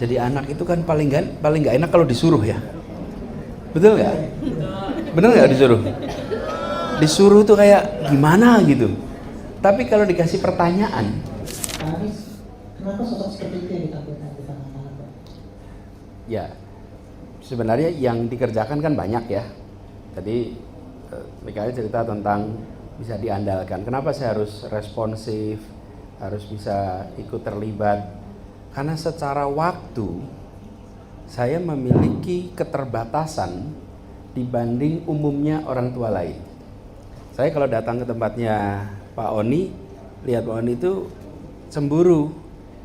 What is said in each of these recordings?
Jadi anak itu kan paling nggak enak kalau disuruh ya. Betul nggak? Bener nggak disuruh? Disuruh tuh kayak gimana gitu. Tapi kalau dikasih pertanyaan, kenapa sosok seperti itu yang ditampilkan di tangan anak-anak? ya sebenarnya yang dikerjakan kan banyak ya. Tadi Mikael cerita tentang bisa diandalkan. Kenapa saya harus responsif, harus bisa ikut terlibat? Karena secara waktu saya memiliki keterbatasan dibanding umumnya orang tua lain. Saya kalau datang ke tempatnya Pak Oni, lihat Pak Oni itu cemburu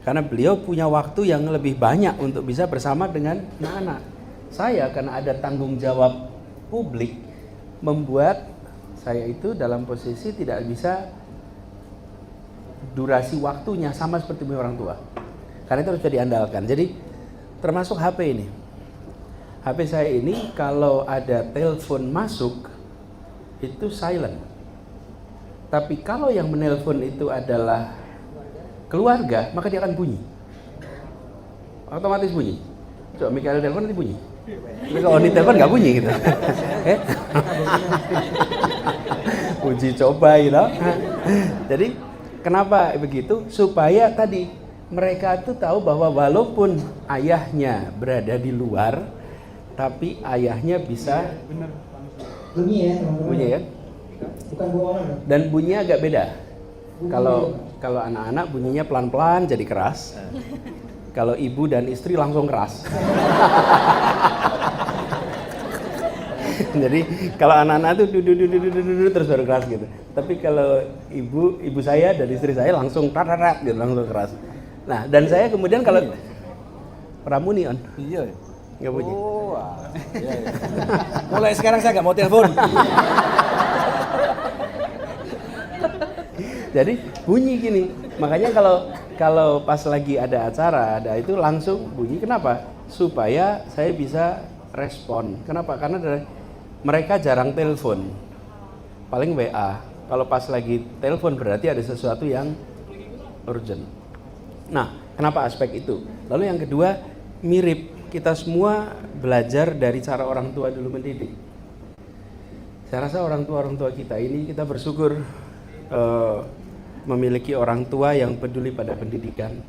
karena beliau punya waktu yang lebih banyak untuk bisa bersama dengan anak-anak. Saya karena ada tanggung jawab publik membuat saya itu dalam posisi tidak bisa durasi waktunya sama seperti orang tua. Karena itu harus bisa diandalkan. Jadi termasuk HP ini. HP saya ini kalau ada telepon masuk itu silent. Tapi kalau yang menelpon itu adalah keluarga, maka dia akan bunyi. Otomatis bunyi. Coba Mikael telepon nanti bunyi. Tapi kalau di telepon nggak bunyi gitu. Uji coba gitu. Jadi kenapa begitu? Supaya tadi mereka tuh tahu bahwa walaupun ayahnya berada di luar, tapi ayahnya bisa Bunyi ya teman-teman. bunyi ya. Bukan bohongan loh. Dan bunyinya agak beda. Bunyi Kalau anak-anak bunyinya pelan-pelan jadi keras. Kalau ibu dan istri langsung keras. Jadi kalau anak-anak tuh dudu terus baru keras gitu. Tapi kalau ibu saya dan istri saya langsung rat gitu, langsung keras. Nah, dan saya kemudian kalau Pramuni on. Iya. Nggak bunyi. Oh, iya. Mulai sekarang saya nggak mau telepon. Jadi bunyi gini. Makanya kalau pas lagi ada acara, ada itu langsung bunyi. Kenapa? Supaya saya bisa respon. Kenapa? Karena mereka jarang telepon. Paling WA. Kalau pas lagi telepon berarti ada sesuatu yang urgent. Nah, kenapa aspek itu? Lalu yang kedua, mirip. Kita semua belajar dari cara orang tua dulu mendidik. Saya rasa orang tua kita ini kita bersyukur memiliki orang tua yang peduli pada pendidikan.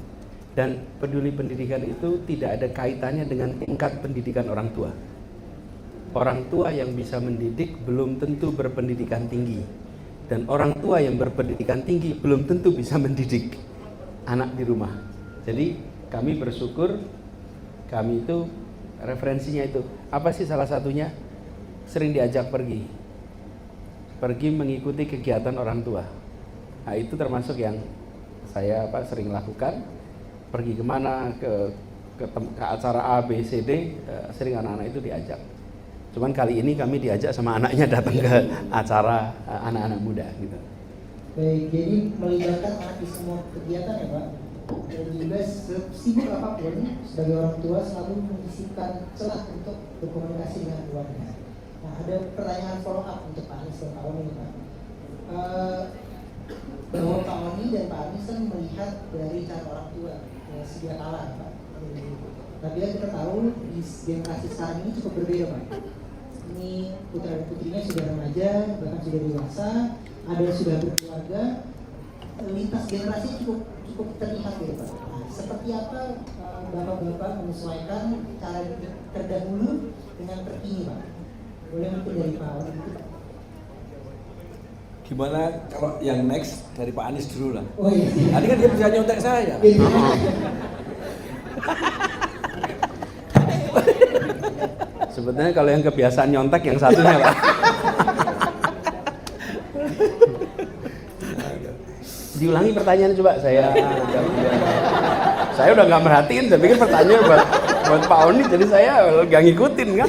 Dan peduli pendidikan itu tidak ada kaitannya dengan tingkat pendidikan orang tua. Orang tua yang bisa mendidik belum tentu berpendidikan tinggi. Dan orang tua yang berpendidikan tinggi belum tentu bisa mendidik anak di rumah. Jadi kami bersyukur kami itu referensinya itu. Apa sih salah satunya? Sering diajak pergi mengikuti kegiatan orang tua. Nah itu termasuk yang saya sering lakukan. Pergi kemana, ke acara A, B, C, D, sering anak-anak itu diajak. Cuman kali ini kami diajak sama anaknya datang ke acara anak-anak muda gitu. Baik, jadi melibatkan anak di semua kegiatan ya Pak. Dan juga sesibuk apapun sebagai orang tua selalu menyisipkan celah untuk berkomunikasi dengan keluarga. Nah ada pertanyaan follow up untuk Pak Anies dan Pak Oni Pak. Bahwa Pak Oni dan Pak Anies kan melihat dari cara orang tua sedia kala Pak. Tapi kita tahu di generasi sekarang ini cukup berbeda Pak. Ini putra dan putrinya sudah remaja, bahkan sudah dewasa, ada yang sudah berkeluarga. Lintas generasi cukup terlihat ya Pak. Nah, seperti apa Bapak-bapak menyesuaikan cara terdahulu dengan terkini Pak? Boleh mungkin dari Pak Oni itu Pak? Gimana kalau yang next dari Pak Anies dulu lah. Oh iya. Tadi kan dia bisa nyontek saya. Sebetulnya kalau yang kebiasaan nyontek yang satunya Pak. Diulangi pertanyaan coba saya udah nggak merhatiin, saya pikir pertanyaan buat Pak Oni, jadi saya nggak ngikutin kan.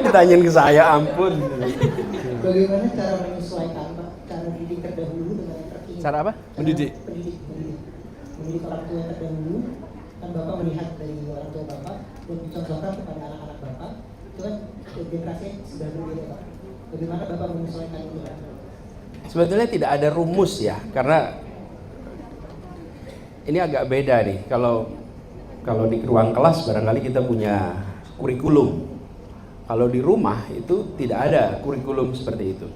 Ditanyain ke saya, ampun. Bagaimana cara menyesuaikan Pak, cara didik terdahulu dengan yang terkini? Cara apa? Mendidik orang tua yang terdahulu, kan Bapak melihat dari orang tua Bapak dan dicontohkan kepada anak-anak Bapak, itu kan generasi sudah berbeda Pak. Bagaimana Bapak menyesuaikan itu Pak? Sebetulnya tidak ada rumus ya, karena ini agak beda nih. Kalau Kalau di ruang kelas barangkali kita punya kurikulum. Kalau di rumah itu tidak ada kurikulum seperti itu.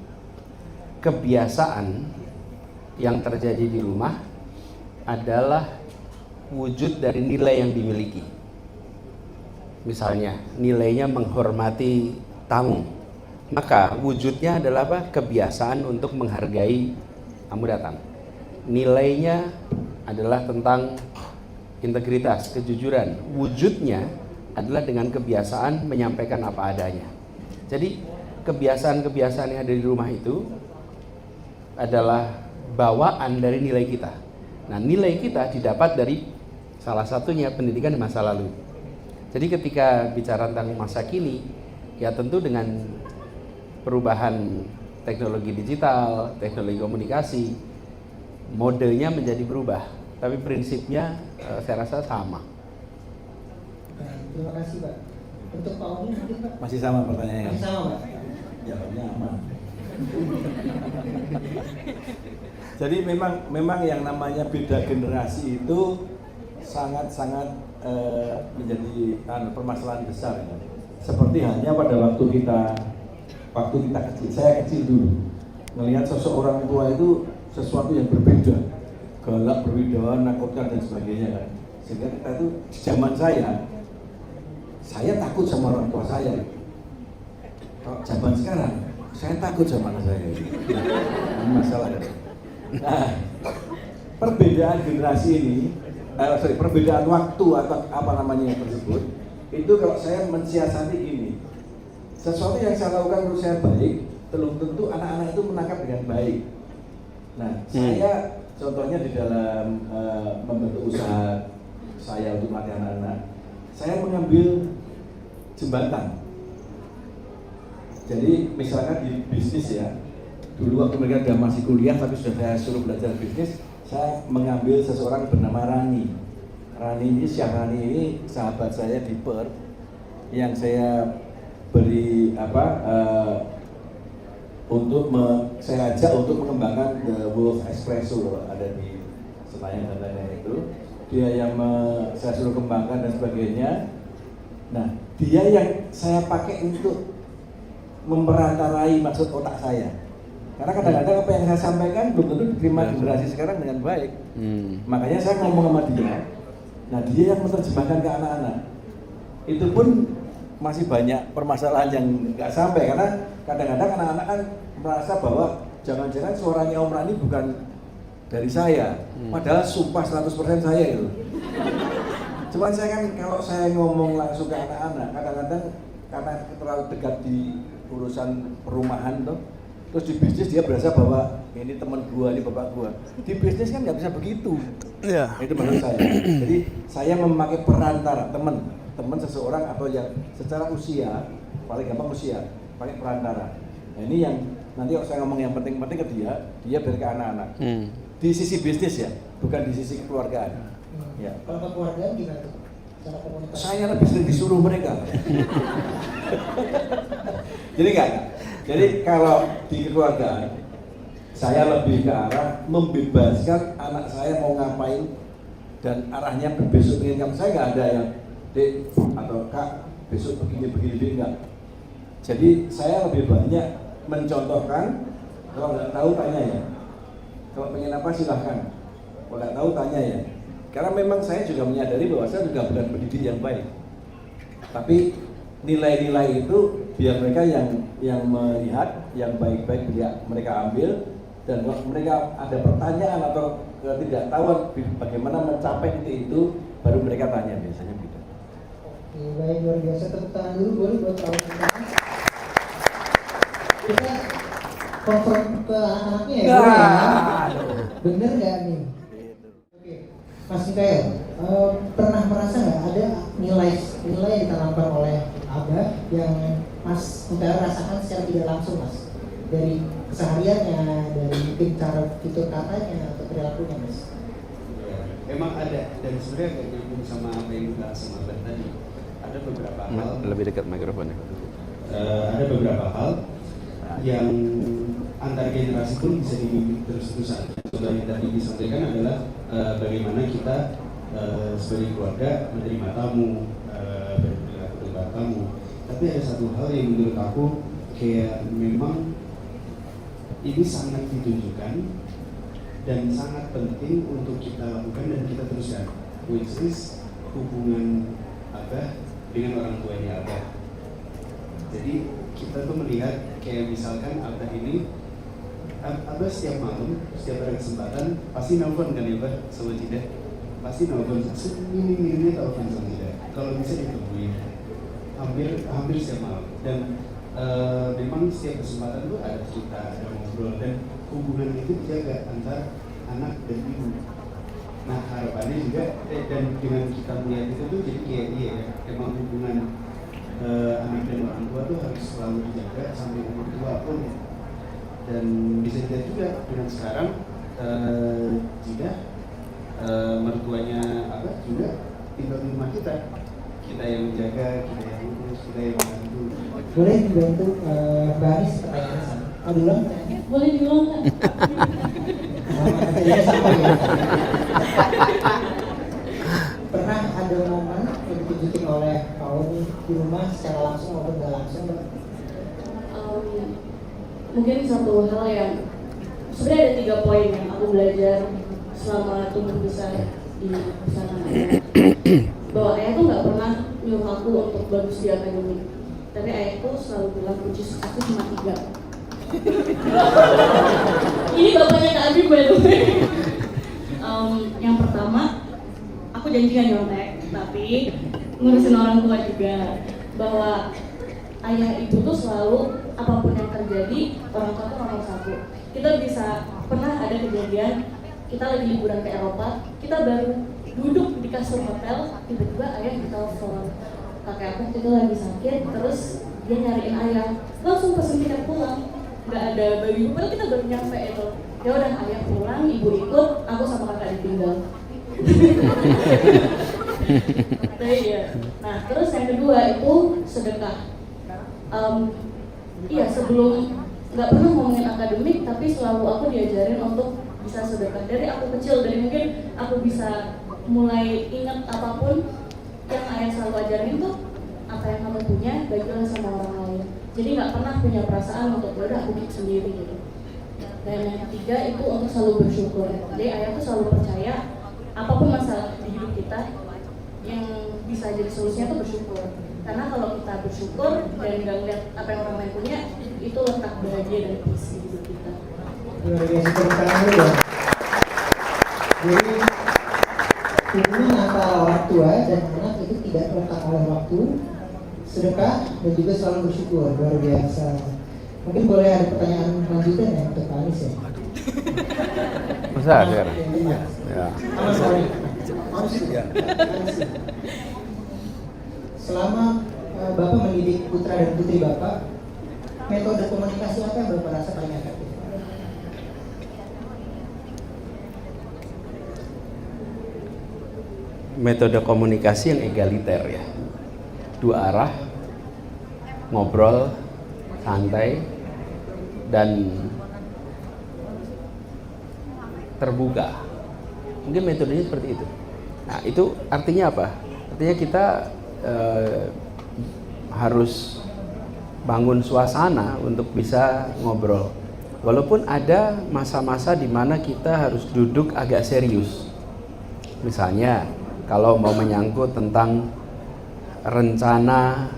Kebiasaan yang terjadi di rumah adalah wujud dari nilai yang dimiliki. Misalnya, nilainya menghormati tamu. Maka wujudnya adalah apa? Kebiasaan untuk menghargai tamu datang. Nilainya adalah tentang integritas, kejujuran. Wujudnya adalah dengan kebiasaan menyampaikan apa adanya. Jadi kebiasaan-kebiasaan yang ada di rumah itu adalah bawaan dari nilai kita. Nah, nilai kita didapat dari salah satunya pendidikan di masa lalu. Jadi ketika bicara tentang masa kini, ya tentu dengan perubahan teknologi digital, teknologi komunikasi, modelnya menjadi berubah. Tapi prinsipnya saya rasa sama. Terima kasih Pak. Untuk Pak Oni mungkin Pak? Masih sama pertanyaannya. Masih sama Pak? Jawabnya aman. Jadi memang yang namanya beda generasi itu sangat-sangat menjadi permasalahan besar ya. Seperti hanya pada waktu kita kecil, saya kecil dulu melihat sosok orang tua itu sesuatu yang berbeda, galak, berwibawa, menakutkan dan sebagainya kan. Sehingga kita itu di zaman saya takut sama orang tua saya. Kalau zaman sekarang saya takut sama anak saya. Ini masalah. Nah, perbedaan generasi ini, perbedaan waktu atau apa namanya yang tersebut, itu kalau saya mensiasati ini, sesuatu yang saya lakukan menurut saya baik, belum tentu anak-anak itu menangkap dengan baik. Nah, saya contohnya di dalam membentuk usaha saya untuk melatih anak-anak, saya mengambil jembatan. Jadi misalkan di bisnis ya, dulu waktu mereka masih kuliah tapi sudah saya suruh belajar bisnis, saya mengambil seseorang bernama Rani. Rani ini sahabat saya di Perth yang saya beri saya ajak untuk mengembangkan The Wolf Espresso ada di Senayan dan lain-lain itu. Dia yang saya suruh kembangkan dan sebagainya. Nah, dia yang saya pakai untuk memperantarai maksud otak saya. Karena kadang-kadang apa yang saya sampaikan belum tentu diterima generasi sekarang dengan baik. Makanya saya ngomong sama dia. Nah, dia yang menerjemahkan ke anak-anak. Itu pun masih banyak permasalahan yang nggak sampai karena kadang-kadang anak-anak kan merasa bahwa jangan-jangan suaranya Om Rani bukan dari saya. Padahal sumpah 100% saya itu. Cuman saya kan kalau saya ngomong langsung ke anak-anak, kadang-kadang karena terlalu dekat di urusan perumahan tuh, terus di bisnis dia berasa bahwa ini teman gua, ini bapak gua. Di bisnis kan nggak bisa begitu. Iya. Itu menurut saya. Jadi saya memakai perantara teman seseorang atau yang secara usia paling gampang usia pakai perantara. Nah, ini yang nanti kalau saya ngomong yang penting-penting ke dia beri ke anak-anak. Di sisi bisnis ya, bukan di sisi kekeluargaan. Ya. Kalau kekeluargaan gimana tuh? Cara komunikasi? Saya lebih sering disuruh mereka. Jadi enggak. Jadi kalau di kekeluargaan saya lebih ke arah membebaskan anak saya mau ngapain dan arahnya besok ingin saya nggak ada yang Dek atau Kak besok begini enggak. Jadi saya lebih banyak mencontohkan, kalau nggak tahu tanya ya. Kalau pengen apa silahkan. Kalau nggak tahu tanya ya. Karena memang saya juga menyadari bahwa saya juga bukan pendidik yang baik. Tapi nilai-nilai itu biar mereka yang melihat yang baik-baik mereka ambil, dan kalau mereka ada pertanyaan atau ketidaktahuan bagaimana mencapai titik itu baru mereka tanya biasanya gitu. Oke, baik, luar biasa. Tepuk tangan dulu boleh buat Raul Sintang. Kita konfront ke anak-anaknya ya, boleh ya? Bener nggak nih? Oke, Mas Mikael, pernah merasa nggak ada nilai yang ditanamkan oleh Abah yang Mas Mikael rasakan secara tidak langsung, Mas? Dari kesehariannya, dari mungkin cara tutur katanya atau perilakunya, Mas? Memang ada, dan sebenarnya agak nyambung sama apa yang dibahas sama Abah tadi. Ada beberapa hal. Lebih dekat mikrofonnya. Ada beberapa hal yang antar generasi pun bisa dibimbing terus-terusan. Contoh yang tadi disampaikan adalah bagaimana kita sebagai keluarga menerima tamu, berperilaku tamu. Tapi ada satu hal yang menurut aku kayak memang ini sangat ditunjukkan dan sangat penting untuk kita lakukan dan kita teruskan, which is hubungan Abah dengan orang tuanya Abah. Jadi kita tuh melihat kayak misalkan Abah ini, Abah setiap malam, setiap ada kesempatan pasti nelfon kan ya Abah sama Cida, pasti nelfon, minim-minimnya telepon sama Cida. Kalau bisa ditemuin, hampir setiap malam. Dan memang setiap kesempatan tuh ada cerita, ada ngobrol, dan hubungan itu dijaga antar anak dan ibu. Nah harapannya juga dan dengan kita melihat itu tuh jadi kayak iya emang hubungan anak dan orang tua tuh harus selalu dijaga sampai umur tua pun. Dan bisa dilihat juga dengan sekarang juga mertuanya Abah juga tinggal di rumah kita yang menjaga, kita yang urus, kita yang membantu. Boleh dibantu Mbak Anis pertanyaan sama? Diulang pertanyaannya? Boleh diulang nggak? Pertanyaannya sama ya. Pernah ada momen yang ditunjukin oleh Pak Oni di rumah secara langsung maupun nggak langsung, Mbak? Mungkin satu hal yang sebenarnya ada 3 poin yang aku belajar selama tumbuh besar di pesantren ayah. Bahwa ayah tuh nggak pernah nyuruh aku untuk bagus di akademik, tapi ayah tuh selalu bilang ujian aku cuma 3. Ini bapaknya Kak Abi by the way. Yang pertama, aku janji gak nyontek, tapi ngurusin orang tua juga. Bahwa ayah ibu tuh selalu apapun yang terjadi, orang tua tuh nomor 1. Kita bisa pernah ada kejadian kita lagi liburan ke Eropa, kita baru duduk di kasur hotel, tiba-tiba ayah ditelepon. Kakek aku itu lagi sakit, terus dia nyariin ayah, langsung pesen tiket pulang. Nggak ada bayi, padahal kita baru nyampe itu. Ya udah ayah pulang, ibu ikut, aku sama kakak ditinggal. Iya. Nah terus yang kedua itu sedekah. Iya sebelum nggak pernah ngomongin akademik, tapi selalu aku diajarin untuk bisa sedekah dari aku kecil. Dari mungkin aku bisa mulai ingat apapun yang ayah selalu ajarin tuh, apa yang kamu punya bagilah sama orang lain. Jadi nggak pernah punya perasaan untuk udah aku bikin sendiri gitu. Dan yang ketiga itu untuk selalu bersyukur. Jadi ayah tuh selalu percaya apapun masalah di hidup kita yang bisa jadi solusinya tuh bersyukur. Karena kalau kita bersyukur dan nggak ngeliat apa yang orang lain punya, itu letak bahagia dan peace di hidup kita. Luar biasa, tepuk tangan dulu ya. Jadi hubungan antara orang tua dan anak itu tidak terletak oleh waktu, sedekah dan juga selalu bersyukur. Luar biasa. Mungkin boleh ada pertanyaan lanjutan ya untuk Pak Anis ya? Masa sekarang? Ya. Selama Bapak mendidik putra dan putri Bapak, metode komunikasi apa yang Bapak rasa paling efektif? Metode komunikasi yang egaliter ya, 2 arah, ngobrol, santai, dan terbuka. Mungkin metodenya seperti itu. Nah itu artinya apa? Artinya kita harus bangun suasana untuk bisa ngobrol. Walaupun ada masa-masa di mana kita harus duduk agak serius. Misalnya kalau mau menyangkut tentang rencana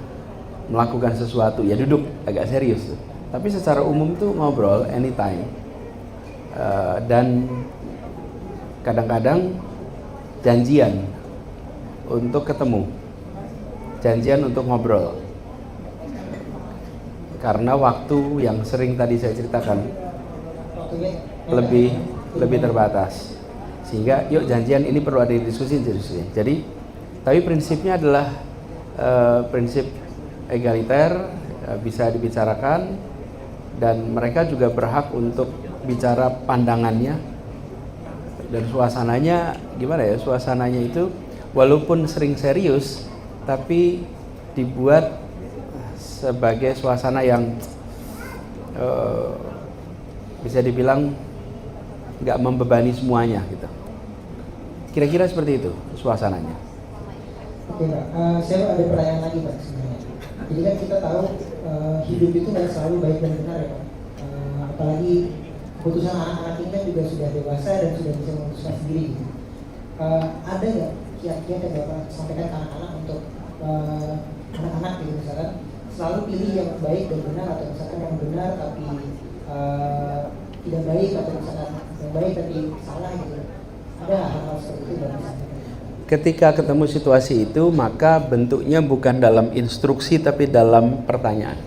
melakukan sesuatu, ya duduk agak serius. Tapi secara umum tuh ngobrol anytime. Dan kadang-kadang janjian untuk ketemu, janjian untuk ngobrol. Karena waktu yang sering tadi saya ceritakan lebih terbatas. Sehingga yuk janjian ini perlu ada diskusi. Jadi tapi prinsipnya adalah prinsip egaliter, bisa dibicarakan, dan mereka juga berhak untuk bicara pandangannya. Dan suasananya gimana ya? Suasananya itu walaupun sering serius, tapi dibuat sebagai suasana yang bisa dibilang nggak membebani semuanya gitu. Kira-kira seperti itu suasananya. Oke Pak, saya ada pertanyaan lagi Pak sebenarnya. Jadi kan kita tahu hidup itu nggak selalu baik dan benar ya Pak. Apalagi keputusan anak-anak ini kan juga sudah dewasa dan sudah bisa memutuskan sendiri. Gitu. Ada nggak kiat-kiat yang Bapak sampaikan ke anak-anak untuk anak-anak gitu misalkan selalu pilih yang baik dan benar atau misalkan yang benar tapi tidak baik atau misalkan yang baik tapi salah gitu. Ada hal-hal seperti itu Bapak sampaikan? Ketika ketemu situasi itu, maka bentuknya bukan dalam instruksi tapi dalam pertanyaan.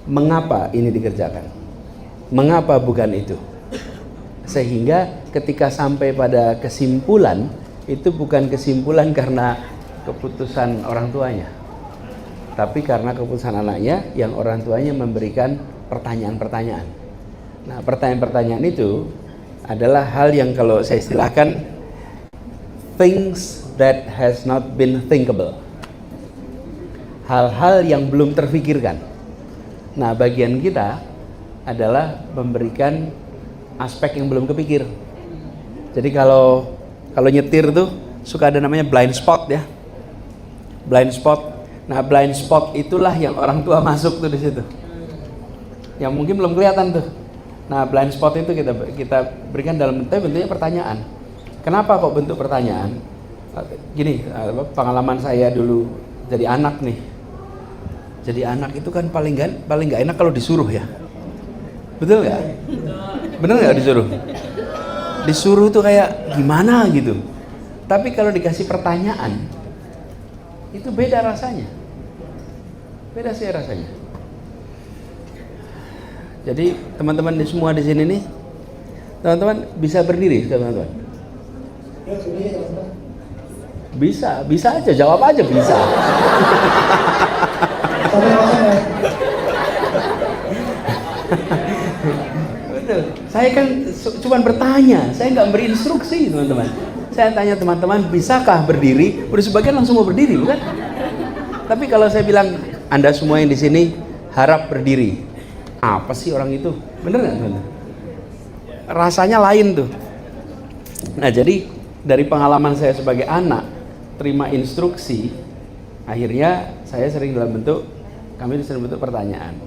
Mengapa ini dikerjakan? Mengapa bukan itu? Sehingga ketika sampai pada kesimpulan, itu bukan kesimpulan karena keputusan orang tuanya, tapi karena keputusan anaknya yang orang tuanya memberikan pertanyaan-pertanyaan. Nah, pertanyaan-pertanyaan itu adalah hal yang kalau saya istilahkan things that has not been thinkable. Hal-hal yang belum terfikirkan. Nah, bagian kita adalah memberikan aspek yang belum kepikir. Jadi kalau nyetir tuh suka ada namanya blind spot ya. Blind spot. Nah, blind spot itulah yang orang tua masuk tuh di situ. Yang mungkin belum kelihatan tuh. Nah, blind spot itu kita berikan dalam bentuknya pertanyaan. Kenapa kok bentuk pertanyaan? Gini, pengalaman saya dulu jadi anak nih. Jadi anak itu kan paling nggak enak kalau disuruh ya. Betul nggak? Bener nggak disuruh? Disuruh tuh kayak gimana gitu. Tapi kalau dikasih pertanyaan, itu beda rasanya. Beda sih rasanya. Jadi teman-teman semua di sini nih, teman-teman bisa berdiri, teman-teman. Bisa aja, jawab aja bisa. Betul. Saya kan cuma bertanya, saya nggak beri instruksi teman-teman. Saya tanya teman-teman, bisakah berdiri? Udah sebagian langsung mau berdiri, bukan? Tapi kalau saya bilang, Anda semua yang di sini harap berdiri. Apa sih orang itu? Bener nggak teman-teman? Rasanya lain tuh. Nah, jadi dari pengalaman saya sebagai anak terima instruksi, akhirnya saya sering kami sering bentuk pertanyaan.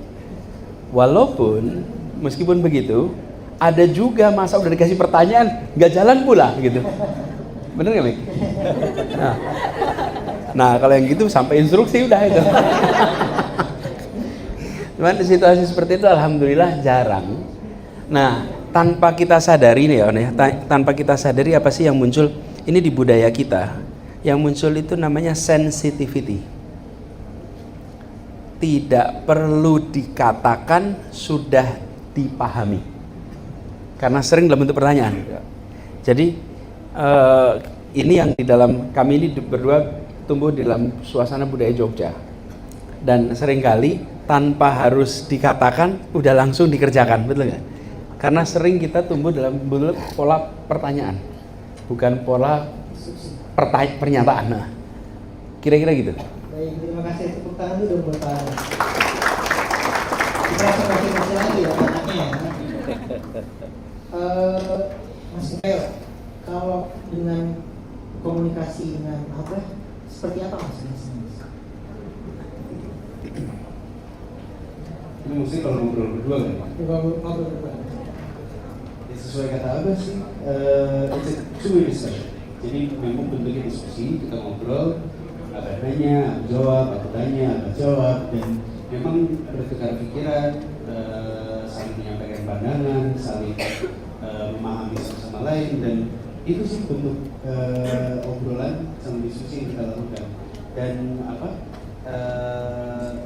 Walaupun meskipun begitu, ada juga masa udah dikasih pertanyaan nggak jalan pula gitu. Bener nggak Mik? Nah kalau yang gitu sampai instruksi udah itu. Cuman di situasi seperti itu alhamdulillah jarang. Nah, tanpa kita sadari nih ya, tanpa kita sadari apa sih yang muncul ini di budaya kita, yang muncul itu namanya sensitivity. Tidak perlu dikatakan sudah dipahami, karena sering dalam bentuk pertanyaan. Jadi ini yang di dalam kami ini berdua tumbuh di dalam suasana budaya Jogja, dan seringkali tanpa harus dikatakan udah langsung dikerjakan, betul nggak? Karena sering kita tumbuh dalam pola pertanyaan, bukan pola pernyataan. Nah, kira-kira gitu. Baik, terima kasih. Tepuk tangan dulu dong buat Pak. Kita langsung kasih lagi ya anaknya ya. Mas Mel, kalau dengan komunikasi dengan apa, seperti apa Mas? Ini mesti kalau ngobrol berdua kan? Ngobrol berdua. Sesuai kata apa sih, it's a two-way discussion. Jadi memang bentuknya diskusi, kita ngobrol, ada nanya, aku jawab, aku tanya, aku jawab, dan memang bertukar pikiran, saling menyampaikan pandangan, saling memahami satu sama lain, dan itu sih bentuk obrolan sama diskusi yang kita lakukan. Dan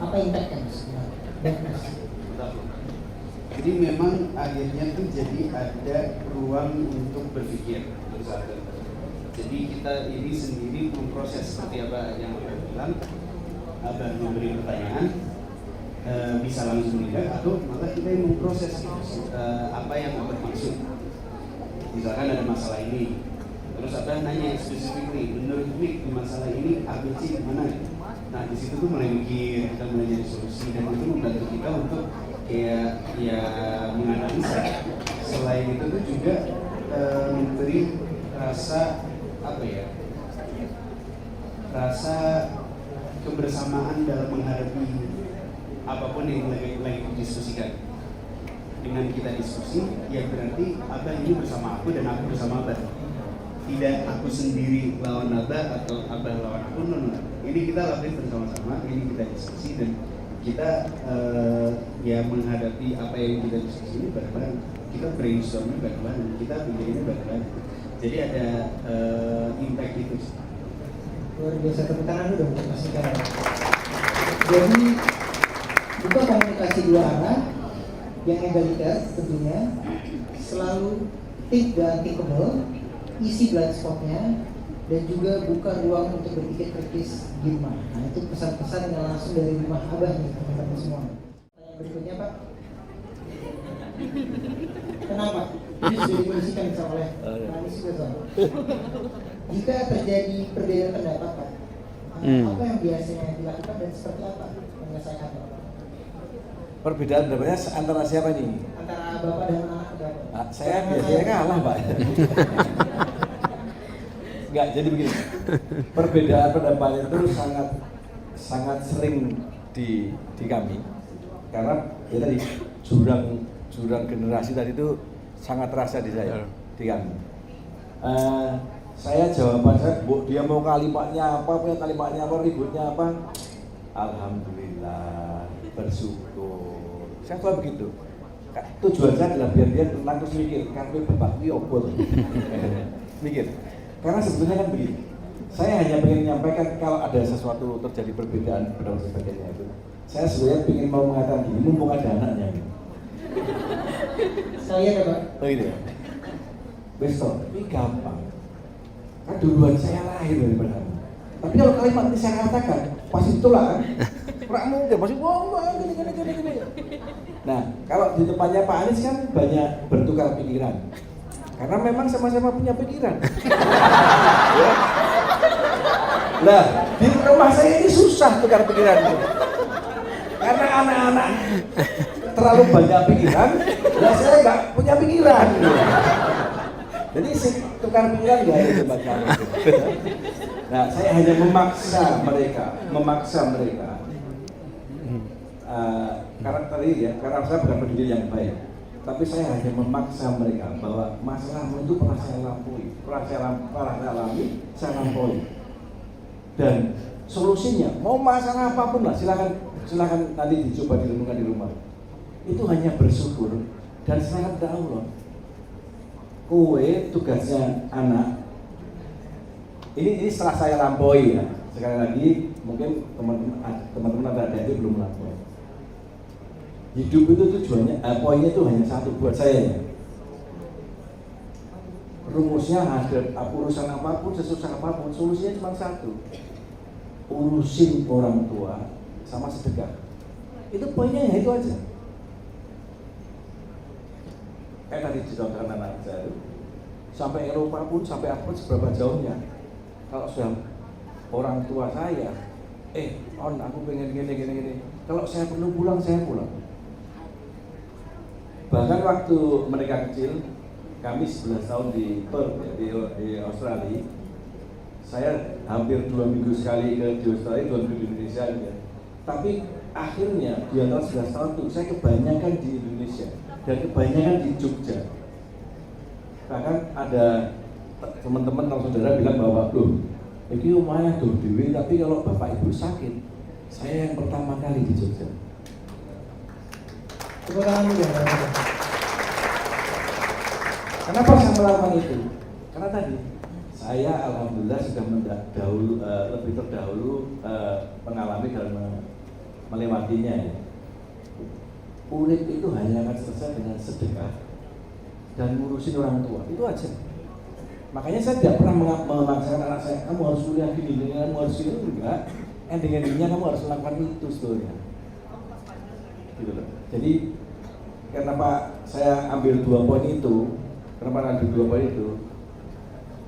apa impactnya Mas? Jadi memang akhirnya tuh jadi ada ruang untuk berpikir bersatu. Jadi kita ini sendiri memproses seperti apa yang Abah bilang. Abah memberi pertanyaan, bisa langsung tidak, atau malah kita yang memproses apa yang Abah maksud. Misalkan ada masalah ini, terus Abah nanya spesifik, menurut Mik masalah ini ABC gimana? Nah di situ tuh mulai mikir, kita mulai jadi solusi, dan itu membantu kita untuk kayak ya menganalisa. Selain itu tuh juga memberi rasa apa ya? Rasa kebersamaan dalam menghadapi apapun yang lagi didiskusikan. Dengan kita diskusi, ya berarti Abah ini bersama aku dan aku bersama Abah. Tidak aku sendiri lawan Abah atau Abah lawan aku, no. Ini kita lakukan bersama-sama, ini kita diskusi dan kita ya menghadapi apa yang kita diskusi ini bareng-bareng. Kita brainstorming bareng-bareng, kita bikinnya bareng-bareng. Jadi ada impact itu. Luar biasa, tepuk tangan dulu untuk Mas Ika. Jadi buka komunikasi dua arah yang egaliter tentunya, selalu think dan thinkable, isi blind spotnya, dan juga buka ruang untuk berpikir kritis di rumah. Nah itu pesan-pesan yang langsung dari rumah Abah nih teman-teman semua. Yang berikutnya Pak, kenapa? Ini sudah dikondisikan sama oleh Pak Anies juga. Jika terjadi perbedaan pendapat Pak, apa yang biasanya dilakukan dan seperti apa menyelesaikannya? Perbedaan pendapatnya antara siapa nih? Antara Bapak dan anak Bapak. Saya biasanya kalah, Pak. Enggak, jadi begini. Perbedaan pendapat itu sangat sering di kami. Karena ya tadi jurang generasi tadi itu sangat terasa di saya, di kami. Jawaban saya, dia mau kalimatnya apa, punya kalimatnya apa, ributnya apa. Alhamdulillah, bersyukur. Saya selalu begitu. Tujuan saya adalah biar dia tenang terus mikir, karena bapak opol. Mikir. Karena sebetulnya kan begini. Saya hanya ingin menyampaikan kalau ada sesuatu terjadi perbedaan pada sebagainya itu. Saya sebenarnya ingin mau mengatakan gini, mumpung ada anaknya. Saya ada Pak. Oh gitu ya. Besok, ini gampang. Kan duluan saya lahir daripada kamu. Tapi kalau kalimat ini saya katakan, pasti tolak kan? Kurang mungkin, pasti gini. Nah, kalau di depannya Pak Anies kan banyak bertukar pikiran. Karena memang sama-sama punya pikiran. Ya. Nah, di rumah saya ini susah tukar pikiran. Karena anak-anak terlalu banyak pikiran, dan saya nggak punya pikiran. Jadi tukar pikiran nggak ada tempat kami. Nah, saya hanya memaksa mereka. Karena tadi ya, karena saya bukan pendidik yang baik, tapi saya hanya memaksa mereka bahwa masalahmu itu pernah saya lampaui, pernah saya alami, saya lampaui. Dan solusinya, mau masalah apapun lah, silakan nanti dicoba direnungkan di rumah. Itu hanya bersyukur dan serahkan kepada Allah. Kowe tugasnya anak. Ini setelah saya lampaui ya. Sekali lagi mungkin teman-teman ada yang belum lampaui. Hidup itu tujuannya, poinnya itu hanya satu buat saya ya. Rumusnya ada urusan apapun, sesusah apapun, solusinya cuma satu. Urusin orang tua sama sedekah. Itu poinnya ya itu aja. Kayak tadi dicontohkan anak saya itu, sampai Eropa pun, sampai apa seberapa jauhnya. Kalau sudah orang tua saya, aku pengen gini. Kalau saya perlu pulang, saya pulang. Bahkan waktu mereka kecil, kami 11 tahun di Perth, di Australia. Saya hampir 2 minggu sekali di Australia, 2 minggu di Indonesia. Ya. Tapi akhirnya di antara 11 tahun itu saya kebanyakan di Indonesia dan kebanyakan di Jogja. Bahkan ada teman-teman atau saudara bilang bahwa loh, ini rumahnya tuh dewi, tapi kalau bapak ibu sakit, saya yang pertama kali di Jogja. Kenapa saya melakukan itu? Karena tadi saya alhamdulillah sudah lebih terdahulu mengalami dan melewatinya. Ya. Urip itu hanya akan selesai dengan sedekah dan ngurusin orang tua, itu aja. Makanya saya tidak pernah memaksakan anak saya, kamu harus kuliah gini, kamu harus gini, enggak. Ending-endingnya kamu harus melakukan itu sebetulnya. Gitu loh. Jadi kenapa saya ambil 2 poin itu? Kenapa ambil 2 poin itu?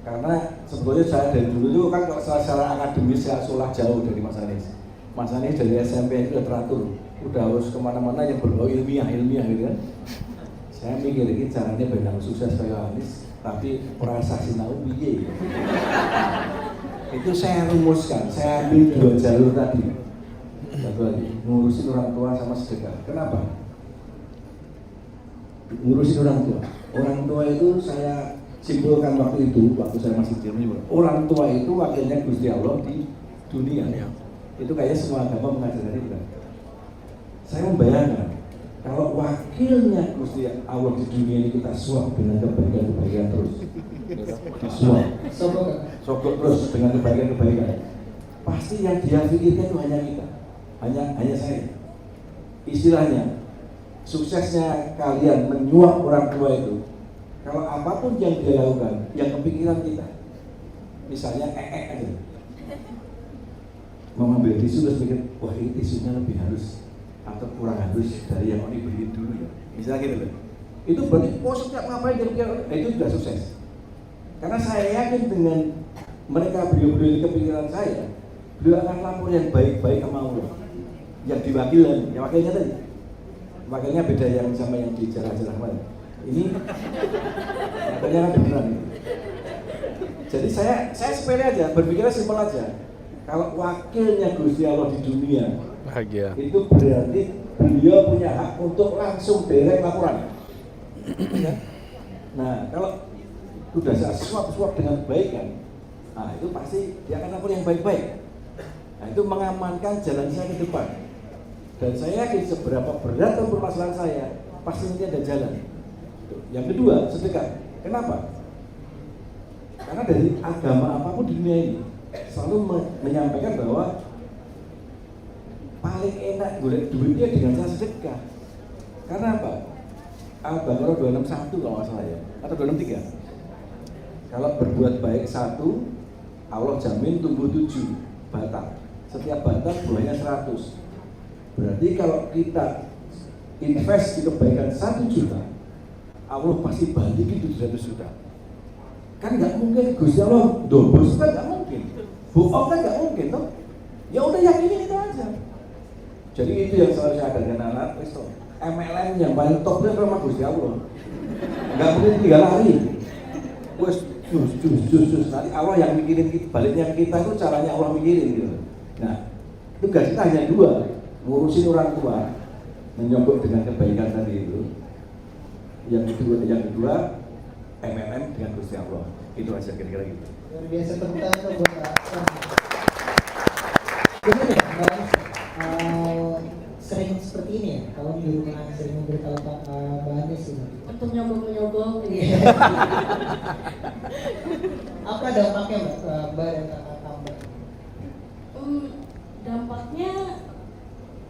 Karena sebetulnya saya dari dulu itu kan kalau secara akademis saya sekolah jauh dari Mas Anies. Mas Anies dari SMP itu udah teratur, udah harus kemana-mana yang berbau ilmiah gitu kan. Saya mikir ini caranya biar sukses kayak Anies, tapi perasa sinau piye. Itu saya rumuskan, saya ambil 2 jalur tadi. Satu lagi, ngurusin orang tua sama sedekah. Kenapa? Ngurusin orang tua. Orang tua itu saya simpulkan waktu itu, waktu saya masih di Jerman. Orang tua itu wakilnya Gusti Allah di dunia. Itu kayaknya semua agama mengajarkan itu. Saya membayangkan kalau wakilnya Gusti Allah di dunia ini kita suap dengan kebaikan-kebaikan terus, disuap, sogok terus dengan kebaikan-kebaikan, pasti yang dia pikirkan itu hanya kita, hanya saya. Istilahnya, suksesnya kalian menyuap orang tua itu, kalau apapun yang dia lakukan, yang kepikiran kita, misalnya aja, mau ngambil tisu terus pikir, wah ini tisunya lebih halus atau kurang halus dari yang mau dibeli dulu ya, misalnya gitu loh. Itu berarti setiap ngapain dia pikir, itu sudah sukses. Karena saya yakin dengan mereka beliau-beliau di kepikiran saya, beliau akan lapor yang baik-baik sama Allah. Yang diwakilan, yang wakilnya tadi, wakilnya beda yang sama yang di jarah-jarah mana. Ini wakilnya kan beneran. Jadi saya sepele aja, berpikirnya simpel aja. Kalau wakilnya Gusti Allah di dunia, bahagia. Itu berarti beliau punya hak untuk langsung direct laporan. Ya? Nah, kalau sudah saya suap dengan kebaikan, nah itu pasti dia akan lapor yang baik-baik. Nah, itu mengamankan jalan saya ke depan. Dan saya yakin seberapa berat permasalahan saya, pasti nanti ada jalan. Yang kedua, sedekah. Kenapa? Karena dari agama apapun di dunia ini selalu menyampaikan bahwa paling enak golek duitnya dengan cara sedekah. Karena apa? Al-Baqarah 261 kalau nggak salah ya, atau 263. Kalau berbuat baik 1, Allah jamin tumbuh 7 batang. Setiap batang buahnya 100. Berarti kalau kita invest di kebaikan 1 juta, Allah pasti balikin 700 juta. Kan nggak mungkin Gusti Allah dobos, kan nggak mungkin. Bohong kan nggak mungkin toh. Ya udah yakinin itu aja. Jadi itu yang selalu saya ajarkan anak Kristo. MLM yang paling top itu sama Gusti Allah. Nggak mungkin tinggal lari. Wes jus. Nanti Allah yang mikirin kita, baliknya kita itu caranya Allah mikirin gitu. Nah, tugas kita hanya 2, ngurusin orang tua, menyambut dengan kebaikan tadi itu. Yang kedua MLM dengan Gusti Allah. Itu aja kira-kira gitu. Luar biasa, tepuk tangan dong buat Pak. Benar ya, Mbak? Sering seperti ini ya, kalau di rumah sering memberitahu Pak Anies ini. Untuk nyogok gitu. Apa dampaknya Mbak dan kakak Mbak? Dampaknya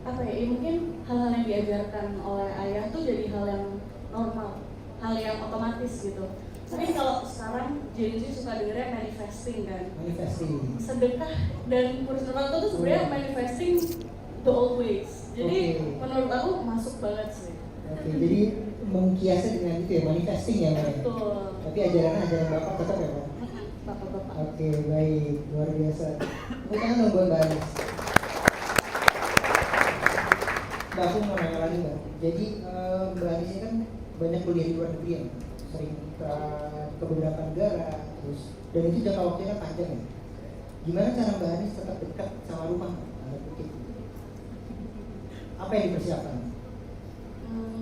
apa ya? Mungkin hal-hal yang diajarkan oleh ayah tuh jadi hal yang normal, hal yang otomatis gitu. Tapi kalau sekarang Gen Z suka dengernya manifesting kan. Manifesting. Sedekah dan ngurusin orang tua tuh sebenarnya manifesting the old ways. Jadi menurut aku masuk banget sih. Oke, jadi mengkiasnya dengan itu ya, manifesting ya Mbak. Betul. Tapi ajaran Bapak tetap ya Pak? Bapak-bapak. Oke, baik, luar biasa. Bukan dong buat Mbak Anies. Mbak, aku mau nanya lagi Mbak. Jadi Mbak Anies ini kan banyak kuliah di luar negeri ya, sering ke beberapa negara, terus dan itu jangka waktunya panjang ya. Gimana cara Mbak Anies tetap dekat sama rumah? Apa yang dipersiapkan?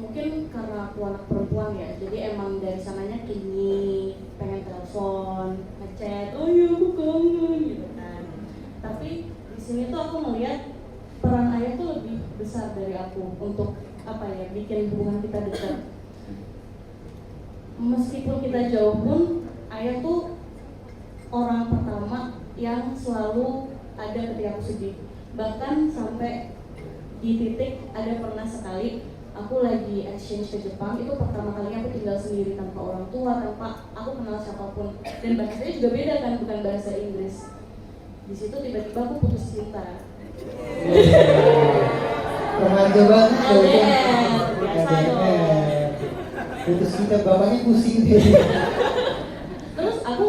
Mungkin karena aku anak perempuan ya, jadi emang dari sananya kini pengen telepon, ngechat, oh iya aku kangen gitu kan. Tapi di sini tuh aku melihat peran ayah tuh lebih besar dari aku untuk apa ya, bikin hubungan kita dekat. Meskipun kita jauh pun, ayah tuh orang pertama yang selalu ada ketika aku sedih. Bahkan sampai di titik ada pernah sekali aku lagi exchange ke Jepang, itu pertama kalinya aku tinggal sendiri tanpa orang tua, tanpa aku kenal siapapun, dan bahasanya juga beda kan, bukan bahasa Inggris. Di situ tiba-tiba aku putus cinta. Remaja banget biasa dong. Putus cinta, bapaknya pusing deh. Terus aku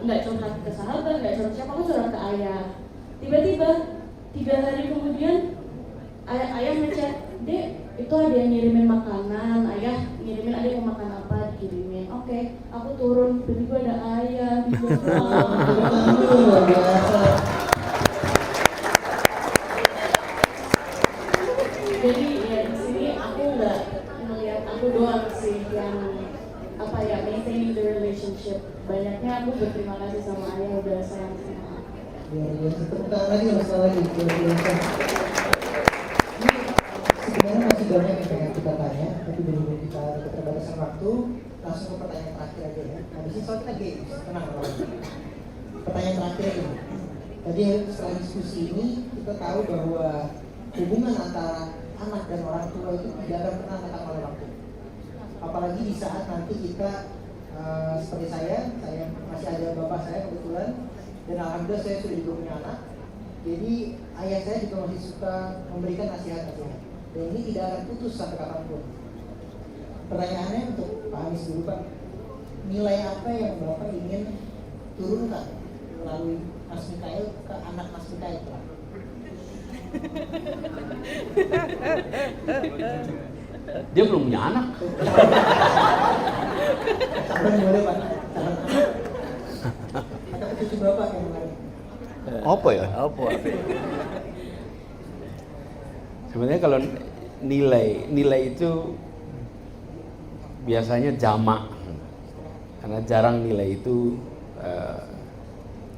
nggak curhat ke sahabat, nggak curhat siapa, aku curhat ke ayah. Tiba-tiba 3 hari kemudian ayah ngechat, Dek, itu ada yang ngirimin makanan, ayah ngirimin ada yang mau makan apa, kirimin, oke, aku turun, tiba-tiba ada ayah di bawah. Luar biasa. Jadi ya di sini aku nggak melihat aku doang sih yang apa ya maintaining the relationship. Banyaknya aku berterima kasih sama ayah udah sayang sama aku. Luar biasa. Tepuk tangan lagi mas lagi. Luar biasa. Sebenarnya masih banyak yang pengen kita tanya, tapi berhubung kita ada keterbatasan waktu, langsung ke pertanyaan terakhir aja ya. Habis ini soal kita games, tenang kalau. Pertanyaan terakhir ini. Tadi setelah diskusi ini kita tahu bahwa hubungan antara anak dan orang tua itu tidak akan pernah datang oleh waktu. Apalagi di saat nanti kita seperti saya masih ada bapak saya kebetulan, dan alhamdulillah saya sudah juga punya anak. Jadi ayah saya juga masih suka memberikan nasihat-nasihat, dan ini tidak akan putus sampai kapanpun. Pertanyaannya untuk Pak Anies dulu Pak, nilai apa yang Bapak ingin turunkan melalui Mas Mikael ke anak Mas Mikael Pak? Dia belum punya anak. Saran boleh Pak, saran anak. Atau cucu Bapak yang kemarin. Apa ya? Apa? Sebenarnya kalau nilai itu biasanya jamak, karena jarang nilai itu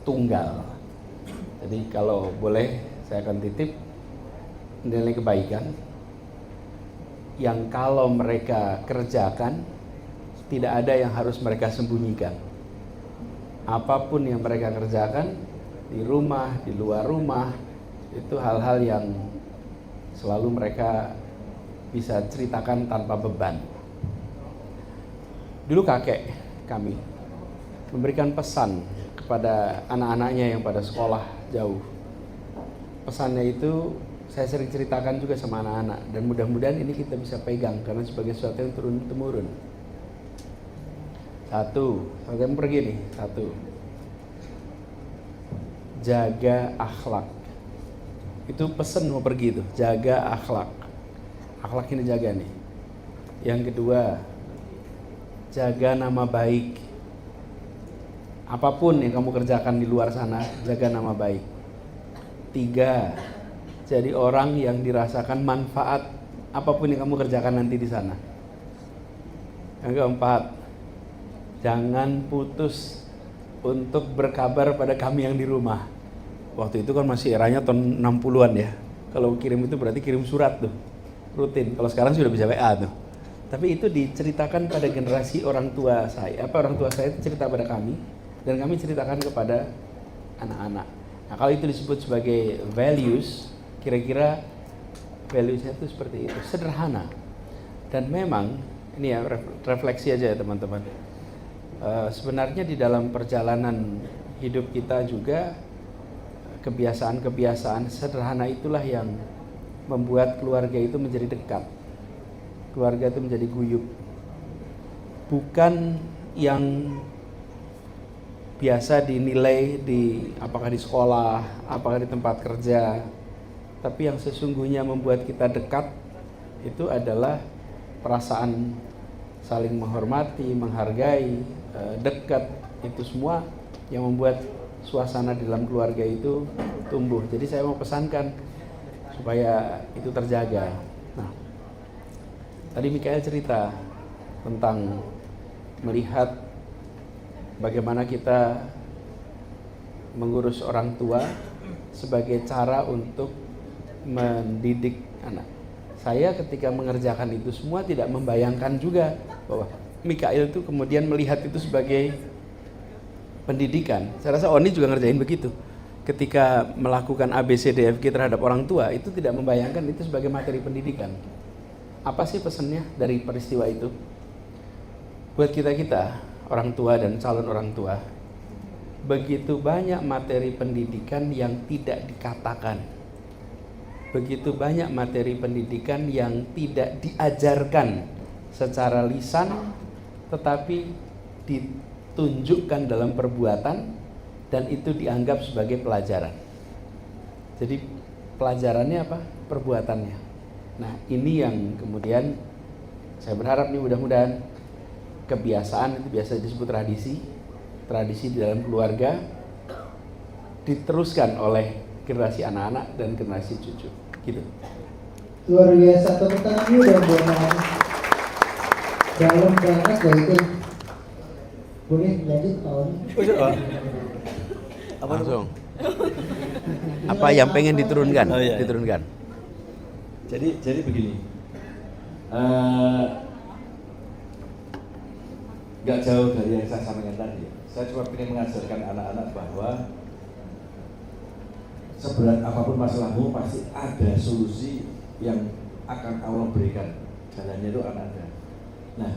tunggal. Jadi kalau boleh saya akan titip nilai kebaikan yang kalau mereka kerjakan tidak ada yang harus mereka sembunyikan. Apapun yang mereka kerjakan di rumah, di luar rumah, itu hal-hal yang selalu mereka bisa ceritakan tanpa beban. Dulu kakek kami memberikan pesan kepada anak-anaknya yang pada sekolah jauh. Pesannya itu saya sering ceritakan juga sama anak-anak, dan mudah-mudahan ini kita bisa pegang karena sebagai sesuatu yang turun-temurun. Satu, kalian pergi nih, satu, jaga akhlak. Itu pesan mau pergi itu, jaga akhlak. Akhlak ini jaga nih. Yang kedua, jaga nama baik. Apapun yang kamu kerjakan di luar sana, jaga nama baik. 3, jadi orang yang dirasakan manfaat apapun yang kamu kerjakan nanti di sana. Yang keempat, jangan putus untuk berkabar pada kami yang di rumah. Waktu itu kan masih eranya tahun 60-an ya. Kalau kirim itu berarti kirim surat tuh, rutin. Kalau sekarang sudah bisa WA tuh. Tapi itu diceritakan pada generasi orang tua saya. Orang tua saya cerita pada kami, dan kami ceritakan kepada anak-anak. Nah, kalau itu disebut sebagai values, kira-kira valuesnya itu seperti itu, sederhana. Dan memang, ini ya refleksi aja ya teman-teman. Sebenarnya di dalam perjalanan hidup kita juga, kebiasaan-kebiasaan sederhana itulah yang membuat keluarga itu menjadi dekat. Keluarga itu menjadi guyup. Bukan yang biasa dinilai apakah di sekolah, apakah di tempat kerja, tapi yang sesungguhnya membuat kita dekat itu adalah perasaan saling menghormati, menghargai, dekat. Itu semua yang membuat suasana di dalam keluarga itu tumbuh. Jadi saya mau pesankan supaya itu terjaga. Nah, tadi Mikael cerita tentang melihat bagaimana kita mengurus orang tua sebagai cara untuk mendidik anak. Saya ketika mengerjakan itu semua tidak membayangkan juga bahwa Mikael itu kemudian melihat itu sebagai pendidikan. Saya rasa Oni juga ngerjain begitu. Ketika melakukan ABCDFG terhadap orang tua, itu tidak membayangkan itu sebagai materi pendidikan. Apa sih pesannya dari peristiwa itu? Buat kita, orang tua dan calon orang tua, begitu banyak materi pendidikan yang tidak dikatakan. Begitu banyak materi pendidikan yang tidak diajarkan secara lisan, tetapi ditunjukkan dalam perbuatan, dan itu dianggap sebagai pelajaran. Jadi pelajarannya apa? Perbuatannya. Nah, ini yang kemudian saya berharap nih mudah-mudahan kebiasaan, itu biasa disebut tradisi di dalam keluarga, diteruskan oleh generasi anak-anak dan generasi cucu, gitu. Luar biasa, tepuk tangan dulu dong buat Pak. Dalam banget ya itu. Boleh lanjut Pak Oni? Langsung. Apa yang pengen diturunkan? Oh, iya. Diturunkan. Jadi begini, nggak jauh dari yang saya sampaikan tadi. Saya cuma ingin mengajarkan anak-anak bahwa seberat apapun masalahmu pasti ada solusi yang akan Allah berikan. Jalannya itu akan ada. Nah,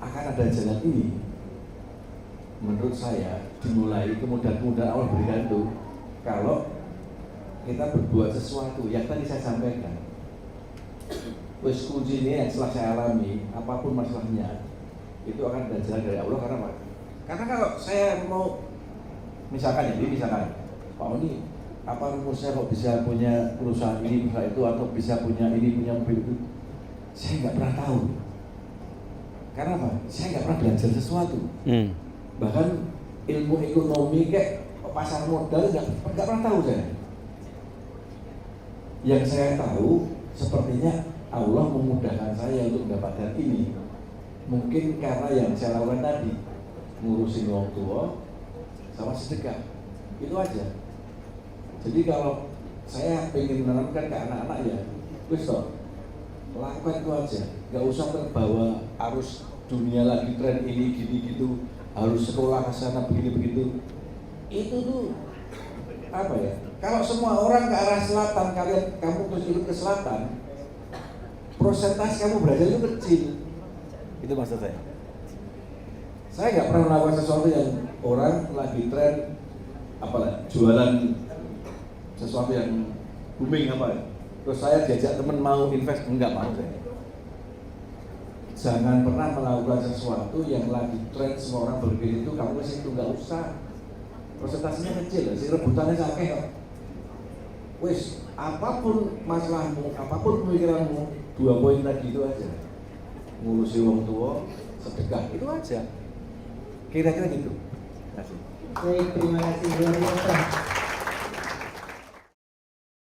akan ada jalan ini. Menurut saya dimulai kemudahan-kemudahan Allah berikan itu kalau kita berbuat sesuatu yang tadi saya sampaikan. Wes kuncinya yang setelah saya alami, apapun masalahnya, itu akan ada jalan dari Allah. Karena apa? Karena kalau saya mau misalkan Pak Oni, apa rumusnya kok bisa punya perusahaan ini, perusahaan itu, atau bisa punya ini, punya mobil itu? Saya nggak pernah tahu. Karena apa? Saya nggak pernah belajar sesuatu. Bahkan ilmu ekonomi kayak pasar modal nggak pernah tahu saya. Yang saya tahu sepertinya Allah memudahkan saya untuk mendapatkan ini. Mungkin karena yang saya lakukan tadi, ngurusin orang tua sama sedekah, itu aja. Jadi kalau saya ingin menanamkan ke anak-anak ya, wis toh, lakukan itu aja. Gak usah terbawa arus dunia lagi, tren ini gini gitu, harus sekolah ke sana begini begitu. Itu tuh apa ya? Kalau semua orang ke arah selatan, kamu terus ikut ke selatan, persentase kamu belajar itu kecil. Itu maksud saya. Saya nggak pernah melakukan sesuatu yang orang lagi tren, apalah jualan sesuatu yang booming apa. Terus saya diajak teman mau invest, enggak mau saya. Jangan pernah melakukan sesuatu yang lagi tren semua orang berpikir itu, kamu ke situ nggak usah. Persentasenya kecil, sih rebutannya sakit kok. Wis, apapun masalahmu, apapun pemikiranmu, 2 poin tadi itu aja. Ngurusi wong tua, sedekah, itu aja. Kira-kira gitu. Terima kasih. Baik, terima kasih luar biasa.